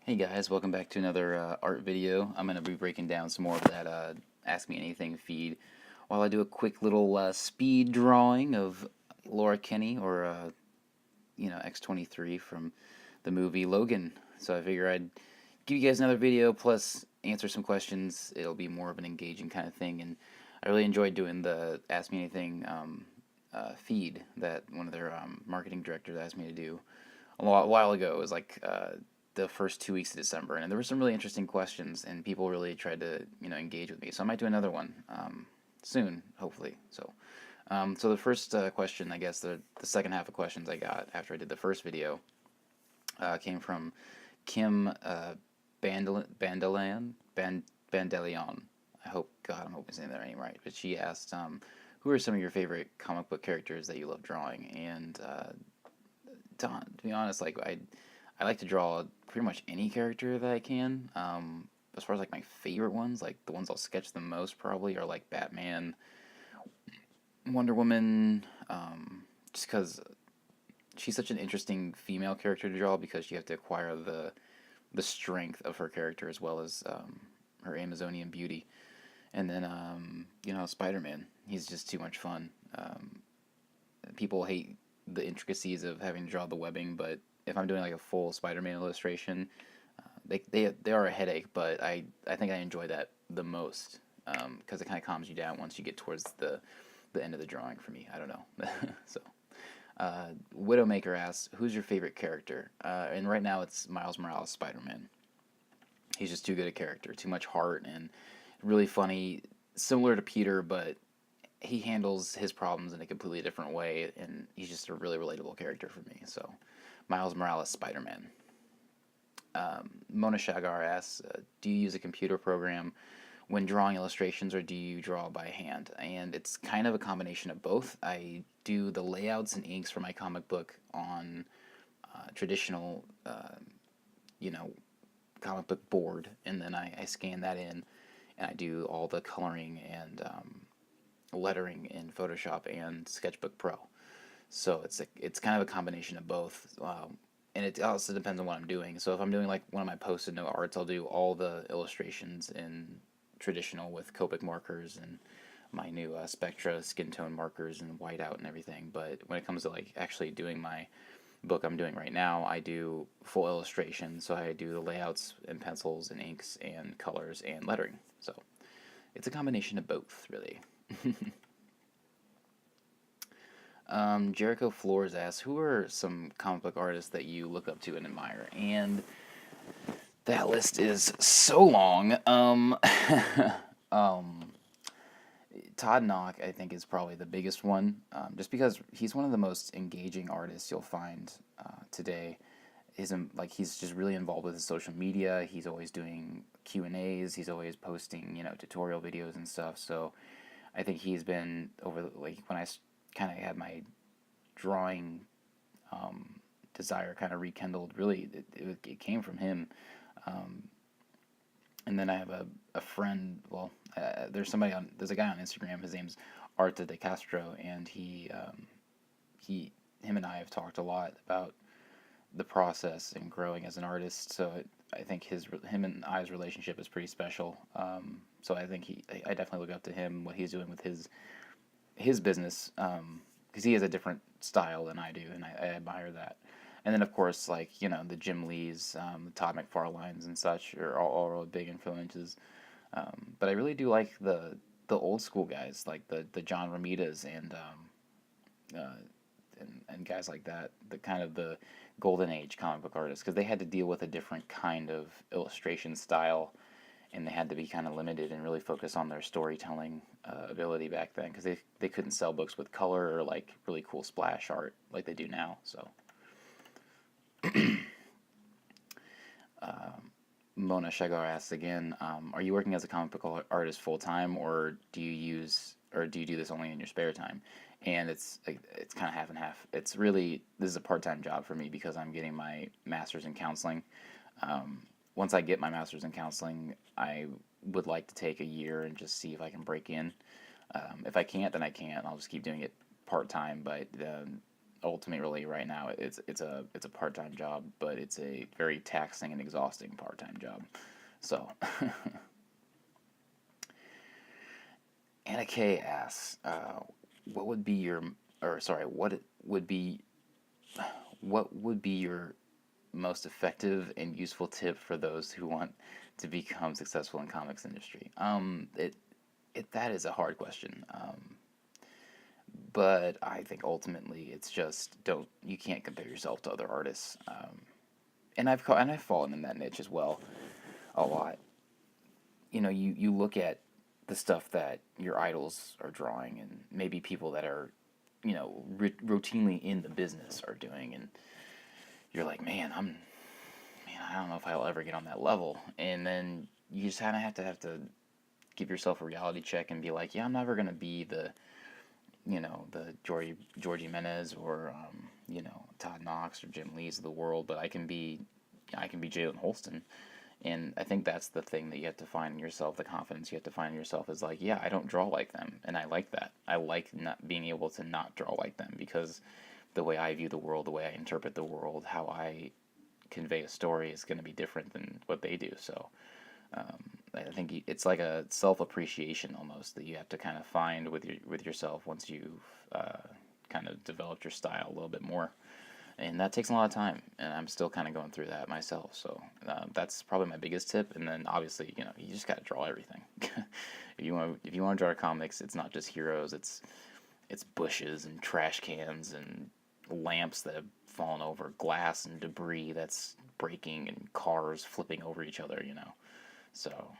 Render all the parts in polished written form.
Hey guys, welcome back to another art video. I'm going to be breaking down some more of that Ask Me Anything feed while I do a quick little speed drawing of Laura Kinney or X-23 from the movie Logan. So I figure I'd give you guys another video plus answer some questions. It'll be more of an engaging kind of thing, and I really enjoyed doing the Ask Me Anything feed that one of their marketing directors asked me to do a while ago. It was like the first 2 weeks of December, and there were some really interesting questions, and people really tried to engage with me. So I might do another one soon, hopefully. So the first question, I guess the second half of questions I got after I did the first video came from Kim Bandelion. I hope I'm hoping I'm saying that name right. But she asked, who are some of your favorite comic book characters that you love drawing? And to be honest, like I like to draw pretty much any character that I can. As far as like my favorite ones, like the ones I'll sketch the most probably are like Batman, Wonder Woman, just because she's such an interesting female character to draw because you have to acquire the strength of her character as well as her Amazonian beauty. And then Spider-Man, he's just too much fun. People hate the intricacies of having to draw the webbing, but if I'm doing like a full Spider-Man illustration, they are a headache, but I think I enjoy that the most because it kind of calms you down once you get towards the end of the drawing for me. I don't know. So Widowmaker asks, who's your favorite character? And right now it's Miles Morales, Spider-Man. He's just too good a character, too much heart, and really funny, similar to Peter, but he handles his problems in a completely different way, and he's just a really relatable character for me. So Miles Morales, Spider-Man. Mona Shagar asks, do you use a computer program when drawing illustrations, or do you draw by hand? And it's kind of a combination of both. I do the layouts and inks for my comic book on traditional, comic book board, and then I scan that in, and I do all the coloring and lettering in Photoshop and Sketchbook Pro. So it's kind of a combination of both. And it also depends on what I'm doing. So if I'm doing like one of my post-it note arts, I'll do all the illustrations in traditional with Copic markers and my new Spectra skin tone markers and whiteout and everything. But when it comes to like actually doing my book I'm doing right now, I do full illustration. So I do the layouts and pencils and inks and colors and lettering. So it's a combination of both, really. Jericho Floors asks, who are some comic book artists that you look up to and admire? And that list is so long. Todd Knock, I think, is probably the biggest one, just because he's one of the most engaging artists you'll find today. He's just really involved with his social media. He's always doing Q&As. He's always posting, tutorial videos and stuff. So I think he's been when I kind of had my drawing desire kind of rekindled. Really, it came from him. And then I have a friend. Well, there's a guy on Instagram. His name's Arta de Castro, and him and I have talked a lot about the process and growing as an artist. So I think him and I's relationship is pretty special. So I think I definitely look up to him, what he's doing with his business, because he has a different style than I do, and I admire that. And then of course, the Jim Lees, Todd McFarlane's and such are all really big influences. But I really do like the old school guys, like the John Romitas and guys like that, the kind of the golden age comic book artists, because they had to deal with a different kind of illustration style, and they had to be kind of limited and really focus on their storytelling ability back then, because they couldn't sell books with color or like really cool splash art like they do now. So Mona Shagar asks again, are you working as a comic book artist full time, or do you do this only in your spare time? And it's kind of half and half. This is a part-time job for me because I'm getting my master's in counseling. Once I get my master's in counseling, I would like to take a year and just see if I can break in. If I can't, then I can't. I'll just keep doing it part-time. But ultimately right now it's a part-time job, but it's a very taxing and exhausting part-time job. So Anna K asks, what would be your or sorry, what would be your most effective and useful tip for those who want to become successful in comics industry? It that is a hard question. But I think ultimately it's just don't you can't compare yourself to other artists. And I've fallen in that niche as well a lot. You look at the stuff that your idols are drawing, and maybe people that are routinely in the business are doing, and you're like, man, I don't know if I'll ever get on that level. And then you just kind of have to give yourself a reality check and be like, yeah, I'm never gonna be the Georgie Menez or Todd Knox or Jim Lee's of the world, but I can be Jalen Holston. And I think that's the thing that you have to find in yourself, the confidence you have to find in yourself is like, yeah, I don't draw like them, and I like that. I like not being able to not draw like them, because the way I view the world, the way I interpret the world, how I convey a story is going to be different than what they do. So I think it's like a self appreciation almost that you have to kind of find with yourself once you've kind of developed your style a little bit more, and that takes a lot of time. And I'm still kind of going through that myself. So that's probably my biggest tip. And then obviously, you just got to draw everything. If you want to draw comics, it's not just heroes. It's bushes and trash cans and lamps that have fallen over, glass and debris that's breaking, and cars flipping over each other. So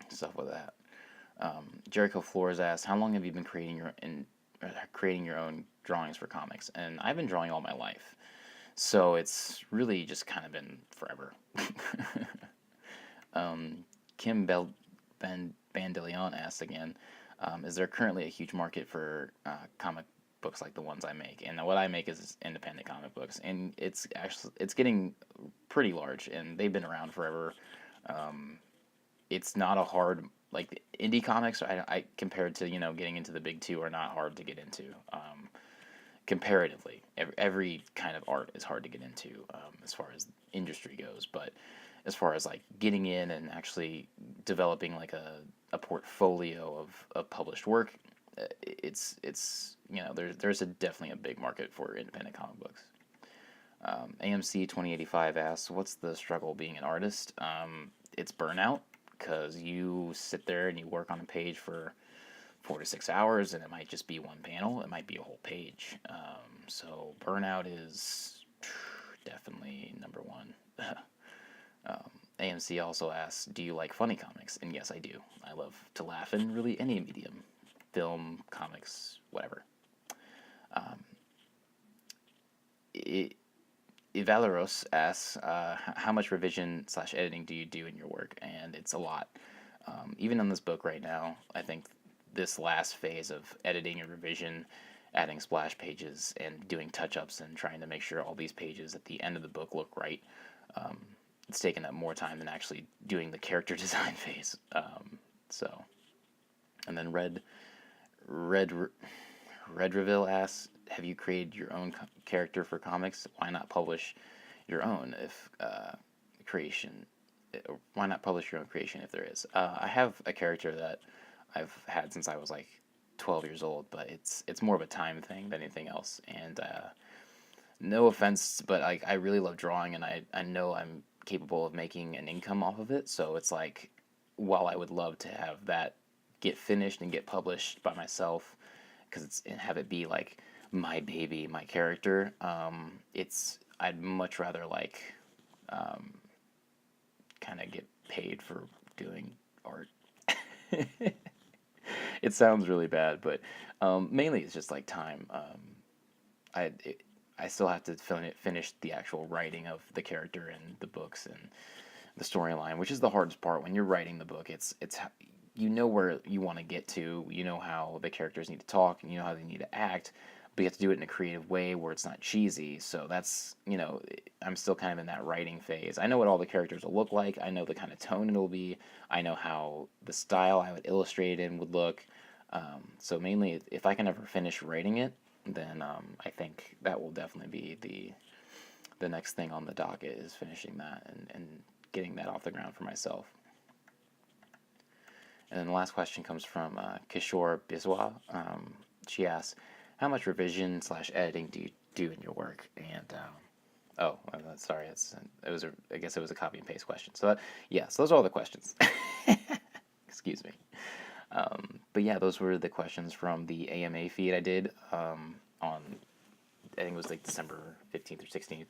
stuff with that. Jericho Flores asked, "How long have you been creating your own drawings for comics?" And I've been drawing all my life, so it's really just kind of been forever. Kim Bandeleon asks again, "Is there currently a huge market for comic books like the ones I make?" And what I make is independent comic books, and it's getting pretty large, and they've been around forever. It's not a hard, like indie comics. I compared to getting into the big two, are not hard to get into. Comparatively, every kind of art is hard to get into as far as industry goes, but as far as like getting in and actually developing like a portfolio of published work, there's definitely a big market for independent comic books. AMC 2085 asks, "What's the struggle being an artist?" It's burnout, because you sit there and you work on a page for 4 to 6 hours, and it might just be one panel, it might be a whole page. So burnout is definitely number one. AMC also asks, "Do you like funny comics?" And yes, I do. I love to laugh in really any medium, film, comics, whatever. Um, it, Valeros asks, "How much revision/editing do you do in your work?" And it's a lot. Even on this book right now, I think this last phase of editing and revision, adding splash pages and doing touch-ups and trying to make sure all these pages at the end of the book look right, it's taken up more time than actually doing the character design phase. So, and then Red Reveal asks, "Have you created your own character for comics? Why not publish your own if creation? Why not publish your own creation if there is?" I have a character that I've had since I was like 12 years old, but it's more of a time thing than anything else. And no offense, but I really love drawing, and I know I'm capable of making an income off of it. So it's like, while I would love to have that get finished and get published by myself, and have it be like my baby, my character, I'd much rather like kind of get paid for doing art. It sounds really bad, but mainly it's just like time. I I still have to finish the actual writing of the character and the books and the storyline, which is the hardest part when you're writing the book. It's you know where you want to get to, you know how the characters need to talk, and you know how they need to act, but you have to do it in a creative way where it's not cheesy. So that's, I'm still kind of in that writing phase. I know what all the characters will look like. I know the kind of tone it'll be. I know how the style I would illustrate it in would look. So mainly, if I can ever finish writing it, then I think that will definitely be the next thing on the docket, is finishing that and getting that off the ground for myself. And then the last question comes from Kishore Biswa. She asks, how much revision / editing do you do in your work? And oh, sorry, I guess it was a copy and paste question. So so those are all the questions. Excuse me. But yeah, those were the questions from the AMA feed I did on, I think it was like December 15th or 16th.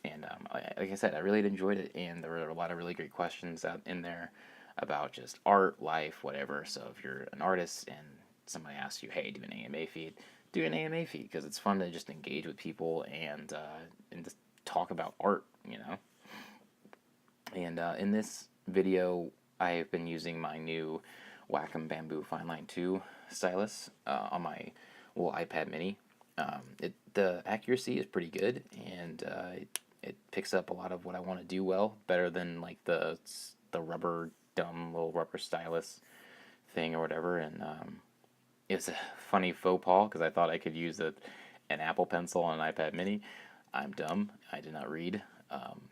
And like I said, I really enjoyed it, and there were a lot of really great questions out in there about just art, life, whatever. So if you're an artist and somebody asks you, hey, do an AMA feed, do an AMA feed, because it's fun to just engage with people and just talk about art, you know. And in this video, I have been using my new Wacom Bamboo Fineline 2 stylus on my little iPad mini. The accuracy is pretty good, and it picks up a lot of what I want to do well, better than like the rubber, dumb little rubber stylus thing or whatever. And it's a funny faux pas, because I thought I could use an Apple Pencil on an iPad mini. I'm dumb. I did not read.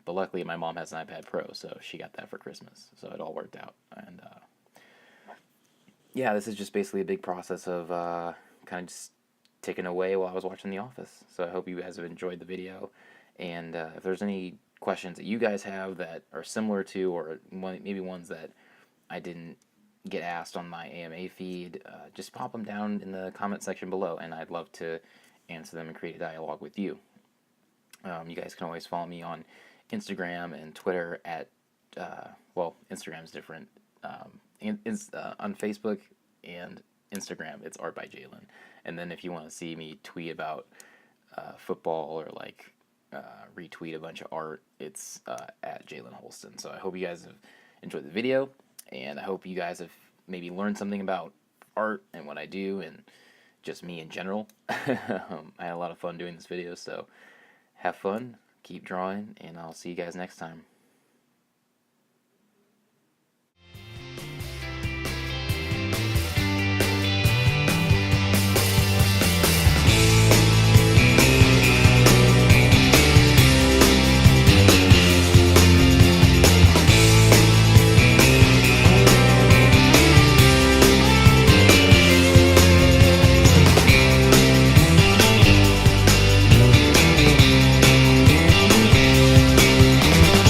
But luckily my mom has an iPad Pro, so she got that for Christmas. So it all worked out. And yeah, this is just basically a big process of kind of just ticking away while I was watching The Office. So I hope you guys have enjoyed the video. And if there's any questions that you guys have that are similar to, or maybe ones that I didn't get asked on my AMA feed, just pop them down in the comment section below, and I'd love to answer them and create a dialogue with you. You guys can always follow me on Instagram and Twitter at, Instagram's different. On Facebook and Instagram, it's Art by Jalen. And then if you want to see me tweet about football, or like retweet a bunch of art, it's at Jalen Holston. So I hope you guys have enjoyed the video, and I hope you guys have maybe learned something about art and what I do, and just me in general. I had a lot of fun doing this video, so have fun, keep drawing, and I'll see you guys next time.